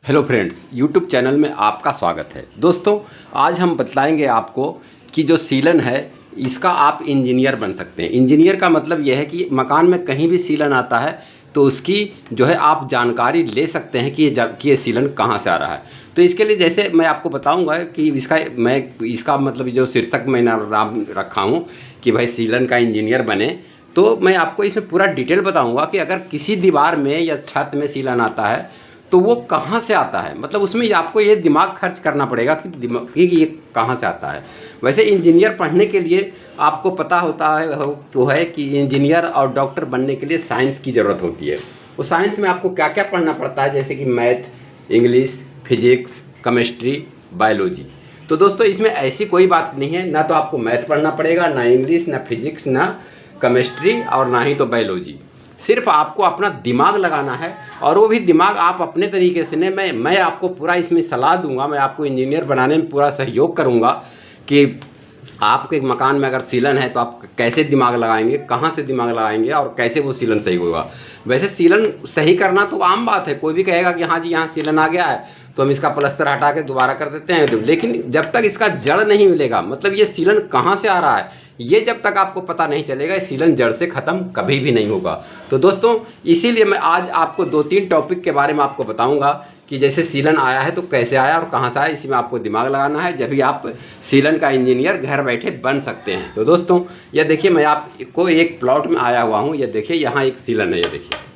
Hello friends, YouTube channel में आपका स्वागत है। दोस्तों, आज हम बतलाएंगे आपको कि जो सीलन है इसका आप इंजीनियर बन सकते हैं। इंजीनियर का मतलब यह है कि मकान में कहीं भी सीलन आता है तो उसकी जो है आप जानकारी ले सकते हैं कि ये सीलन कहाँ से आ रहा है। तो इसके लिए जैसे मैं आपको बताऊंगा कि इसका मतलब जो शीर्षक मैंने नाम रखा हूँ कि भाई सीलन का इंजीनियर बने, तो मैं आपको इसमें पूरा डिटेल बताऊँगा कि अगर किसी दीवार में या छत में सीलन आता है तो वो कहाँ से आता है। मतलब उसमें आपको ये दिमाग खर्च करना पड़ेगा कि ये कहाँ से आता है। वैसे इंजीनियर पढ़ने के लिए आपको पता होता है तो है कि इंजीनियर और डॉक्टर बनने के लिए साइंस की ज़रूरत होती है। वो साइंस में आपको क्या क्या पढ़ना पड़ता है, जैसे कि math, English, physics, chemistry, biology. तो दोस्तों, इसमें ऐसी कोई बात नहीं है, ना तो आपको मैथ पढ़ना पड़ेगा, ना इंग्लिश, ना फिजिक्स, ना केमिस्ट्री और ना ही तो बायोलॉजी। सिर्फ आपको अपना दिमाग लगाना है, और वो भी दिमाग आप अपने तरीके से ने मैं आपको पूरा इसमें सलाह दूंगा। मैं आपको इंजीनियर बनाने में पूरा सहयोग करूंगा कि आपके मकान में अगर सीलन है तो आप कैसे दिमाग लगाएंगे, कहाँ से दिमाग लगाएंगे और कैसे वो सीलन सही होगा। वैसे सीलन सही करना तो आम बात है, कोई भी कहेगा कि हाँ जी यहाँ सीलन आ गया है तो हम इसका प्लास्टर हटा के दोबारा कर देते हैं। लेकिन जब तक इसका जड़ नहीं मिलेगा, मतलब ये सीलन कहाँ से आ रहा है, ये जब तक आपको पता नहीं चलेगा, ये सीलन जड़ से ख़त्म कभी भी नहीं होगा। तो दोस्तों, इसीलिए मैं आज आपको 2-3 टॉपिक के बारे में आपको बताऊंगा कि जैसे सीलन आया है तो कैसे आया और कहाँ से आया। इसी में आपको दिमाग लगाना है, जब भी आप सीलन का इंजीनियर घर बैठे बन सकते हैं। तो दोस्तों, ये देखिए, मैं आपको एक प्लॉट में आया हुआ हूँ। ये देखिए, यहाँ एक सीलन है। ये देखिए,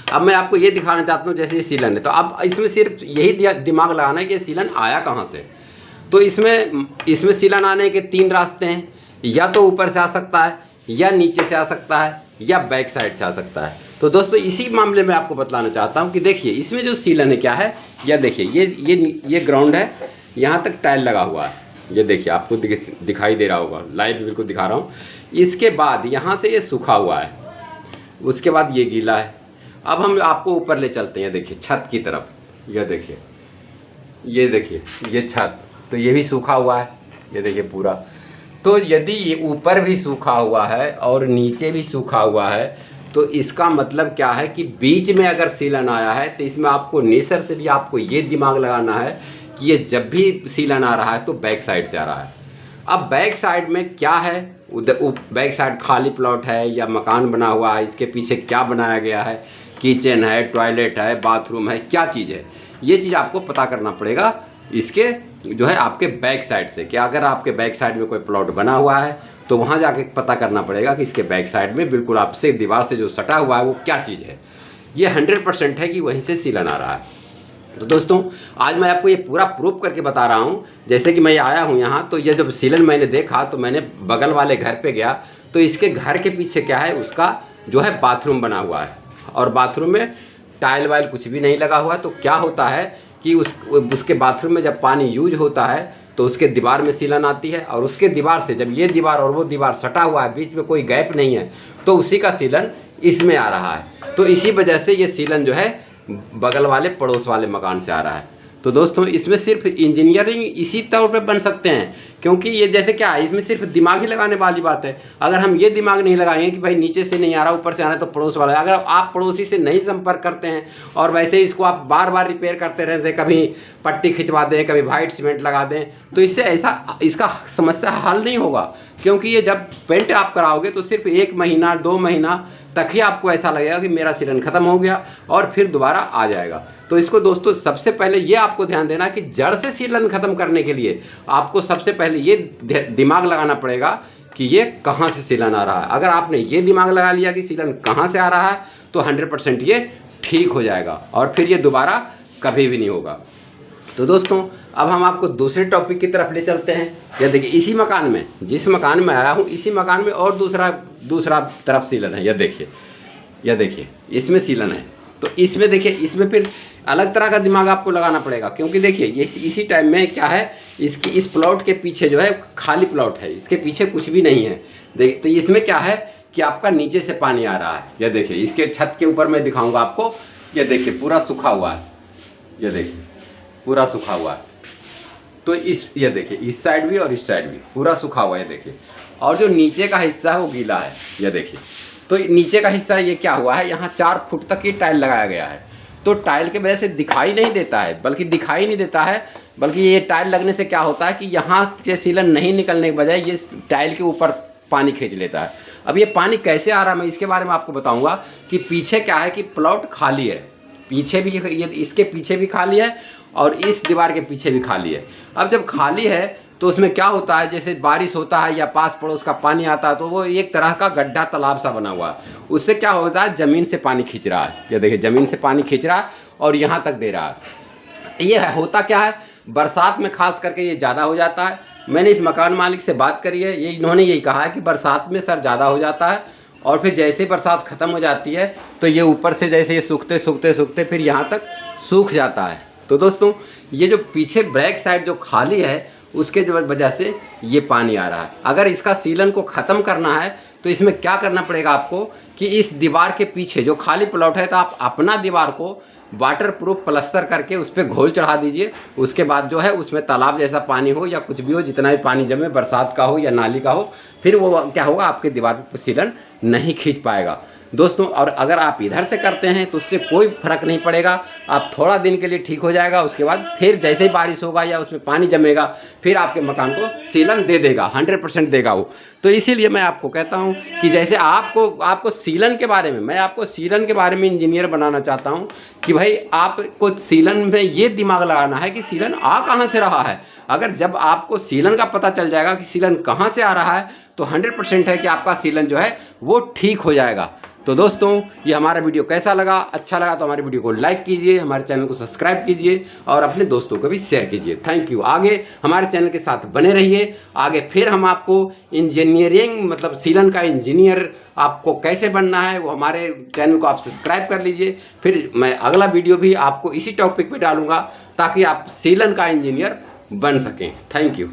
अब मैं आपको ये दिखाना चाहता हूँ जैसे ये सीलन है, तो अब इसमें सिर्फ यही दिमाग लगाना है कि सीलन आया कहाँ से। तो इसमें सीलन आने के 3 रास्ते हैं, या तो ऊपर से आ सकता है, या नीचे से आ सकता है, या बैक साइड से आ सकता है। तो दोस्तों, इसी मामले में आपको बतलाना चाहता हूँ कि देखिए इसमें जो सीलन है क्या है। या देखिए, ये ग्राउंड है, यहाँ तक टाइल लगा हुआ है। ये देखिए, आपको दिखाई दे रहा होगा, लाइव बिल्कुल दिखा रहा हूँ। इसके बाद यहाँ से ये सूखा हुआ है, उसके बाद ये गीला है। अब हम आपको ऊपर ले चलते हैं, देखिए छत की तरफ। ये देखिए, ये छत, तो ये भी सूखा हुआ है। ये देखिए पूरा। तो यदि ये ऊपर भी सूखा हुआ है और नीचे भी सूखा हुआ है, तो इसका मतलब क्या है कि बीच में अगर सीलन आया है तो इसमें आपको नेचर से भी आपको ये दिमाग लगाना है कि ये जब भी सीलन आ रहा है तो बैक साइड से आ रहा है। अब बैक साइड में क्या है, उधर बैक साइड खाली प्लॉट है या मकान बना हुआ है, इसके पीछे क्या बनाया गया है, किचन है, टॉयलेट है, बाथरूम है, क्या चीज़ है, ये चीज़ आपको पता करना पड़ेगा इसके जो है आपके बैक साइड से। कि अगर आपके बैक साइड में कोई प्लॉट बना हुआ है तो वहाँ जाके पता करना पड़ेगा कि इसके बैक साइड में बिल्कुल आपसे दीवार से जो सटा हुआ है वो क्या चीज़ है। ये 100% है कि वहीं से सीलन आ रहा है। तो दोस्तों, आज मैं आपको ये पूरा प्रूफ करके बता रहा हूँ। जैसे कि मैं आया हूँ यहाँ, तो ये जब सीलन मैंने देखा तो मैंने बगल वाले घर पे गया, तो इसके घर के पीछे क्या है, उसका जो है बाथरूम बना हुआ है, और बाथरूम में टाइल वाइल कुछ भी नहीं लगा हुआ है। तो क्या होता है कि उसके बाथरूम में जब पानी यूज होता है तो उसके दीवार में सीलन आती है, और उसके दीवार से जब ये दीवार और वो दीवार सटा हुआ है, बीच में कोई गैप नहीं है, तो उसी का सीलन इसमें आ रहा है। तो इसी वजह से ये सीलन जो है बगल वाले पड़ोस वाले मकान से आ रहा है। तो दोस्तों, इसमें सिर्फ इंजीनियरिंग इसी तौर पे बन सकते हैं, क्योंकि ये जैसे क्या है, इसमें सिर्फ दिमाग ही लगाने वाली बात है। अगर हम ये दिमाग नहीं लगाएंगे कि भाई नीचे से नहीं आ रहा, ऊपर से आ रहा है, तो पड़ोस वाला, अगर आप पड़ोसी से नहीं संपर्क करते हैं और वैसे इसको आप बार बार रिपेयर करते रहते, कभी पट्टी खिंचवा दें, कभी वाइट सीमेंट लगा दें, तो इससे इसका समस्या हल नहीं होगा। क्योंकि ये जब पेंट आप कराओगे तो सिर्फ 1 महीना 2 महीना तक ही आपको ऐसा लगेगा कि मेरा सीलन ख़त्म हो गया, और फिर दोबारा आ जाएगा। तो इसको दोस्तों, सबसे पहले ये आपको ध्यान देना कि जड़ से सीलन ख़त्म करने के लिए आपको सबसे पहले ये दिमाग लगाना पड़ेगा कि ये कहाँ से सीलन आ रहा है। अगर आपने ये दिमाग लगा लिया कि सीलन कहाँ से आ रहा है, तो 100% ये ठीक हो जाएगा, और फिर ये दोबारा कभी भी नहीं होगा। तो दोस्तों, अब हम आपको दूसरे टॉपिक की तरफ ले चलते हैं। या देखिए, इसी मकान में, जिस मकान में आया हूँ, इसी मकान में और दूसरा तरफ सीलन है। यह देखिए, इसमें सीलन है। तो इसमें देखिए, इसमें फिर अलग तरह का दिमाग आपको लगाना पड़ेगा, क्योंकि देखिए ये इसी टाइम में क्या है, इस प्लॉट के पीछे जो है खाली प्लॉट है, इसके पीछे कुछ भी नहीं है। देखिए, तो इसमें क्या है कि आपका नीचे से पानी आ रहा है। यह देखिए, इसके छत के ऊपर मैं दिखाऊंगा आपको। यह देखिए, पूरा सूखा हुआ है। यह देखिए, पूरा सूखा हुआ है। तो ये देखिए, इस साइड भी और इस साइड भी पूरा सूखा हुआ है। देखिए, और जो नीचे का हिस्सा है वो गीला है। यह देखिए, तो नीचे का हिस्सा ये क्या हुआ है, यहाँ 4 फुट तक ये टाइल लगाया गया है। तो टाइल के वजह से दिखाई नहीं देता है, बल्कि ये टाइल लगने से क्या होता है कि यहाँ से सीलन नहीं निकलने के बजाय ये टाइल के ऊपर पानी खींच लेता है। अब ये पानी कैसे आ रहा है मैं इसके बारे में आपको बताऊंगा कि पीछे क्या है कि प्लॉट खाली है, पीछे भी ये इसके पीछे भी खाली है और इस दीवार के पीछे भी खाली है। अब जब खाली है तो उसमें क्या होता है, जैसे बारिश होता है या पास पड़ोस का पानी आता है तो वो एक तरह का गड्ढा तालाब सा बना हुआ है, उससे क्या होता है ज़मीन से पानी खींच रहा है। ये देखिए ज़मीन से पानी खींच रहा है और यहाँ तक दे रहा है। ये होता क्या है, बरसात में खास करके ये ज़्यादा हो जाता है। मैंने इस मकान मालिक से बात करी है, ये इन्होंने यही कहा है कि बरसात में सर ज़्यादा हो जाता है और फिर जैसे ही बरसात ख़त्म हो जाती है तो ये ऊपर से जैसे ये सूखते फिर यहाँ तक सूख जाता है। तो दोस्तों ये जो पीछे बैक साइड जो खाली है उसके वजह से ये पानी आ रहा है। अगर इसका सीलन को ख़त्म करना है तो इसमें क्या करना पड़ेगा आपको कि इस दीवार के पीछे जो खाली प्लॉट है तो आप अपना दीवार को वाटर प्रूफ प्लस्तर करके उस पर घोल चढ़ा दीजिए। उसके बाद जो है उसमें तालाब जैसा पानी हो या कुछ भी हो, जितना भी पानी जमे बरसात का हो या नाली का हो, फिर वो क्या होगा आपके दीवार पर सीलन नहीं खींच पाएगा दोस्तों। और अगर आप इधर से करते हैं तो उससे कोई फर्क नहीं पड़ेगा, आप थोड़ा दिन के लिए ठीक हो जाएगा, उसके बाद फिर जैसे ही बारिश होगा या उसमें पानी जमेगा फिर आपके मकान को सीलन दे देगा, 100% देगा वो। तो इसीलिए मैं आपको कहता हूं कि जैसे आपको सीलन के बारे में, मैं आपको सीलन के बारे में इंजीनियर बनाना चाहता हूं कि भाई आपको सीलन में ये दिमाग लगाना है कि सीलन आ कहाँ से रहा है। अगर जब आपको सीलन का पता चल जाएगा कि सीलन कहाँ से आ रहा है तो 100% है कि आपका सीलन जो है वो ठीक हो जाएगा। तो दोस्तों ये हमारा वीडियो कैसा लगा, अच्छा लगा तो हमारे वीडियो को लाइक कीजिए, हमारे चैनल को सब्सक्राइब कीजिए और अपने दोस्तों को भी शेयर कीजिए। Thank you. आगे हमारे चैनल के साथ बने रहिए, आगे फिर हम आपको इंजीनियरिंग मतलब सीलन का इंजीनियर आपको कैसे बनना है वो हमारे चैनल को आप सब्सक्राइब कर लीजिए। फिर मैं अगला वीडियो भी आपको इसी टॉपिक पर डालूँगा ताकि आप सीलन का इंजीनियर बन सकें। Thank you.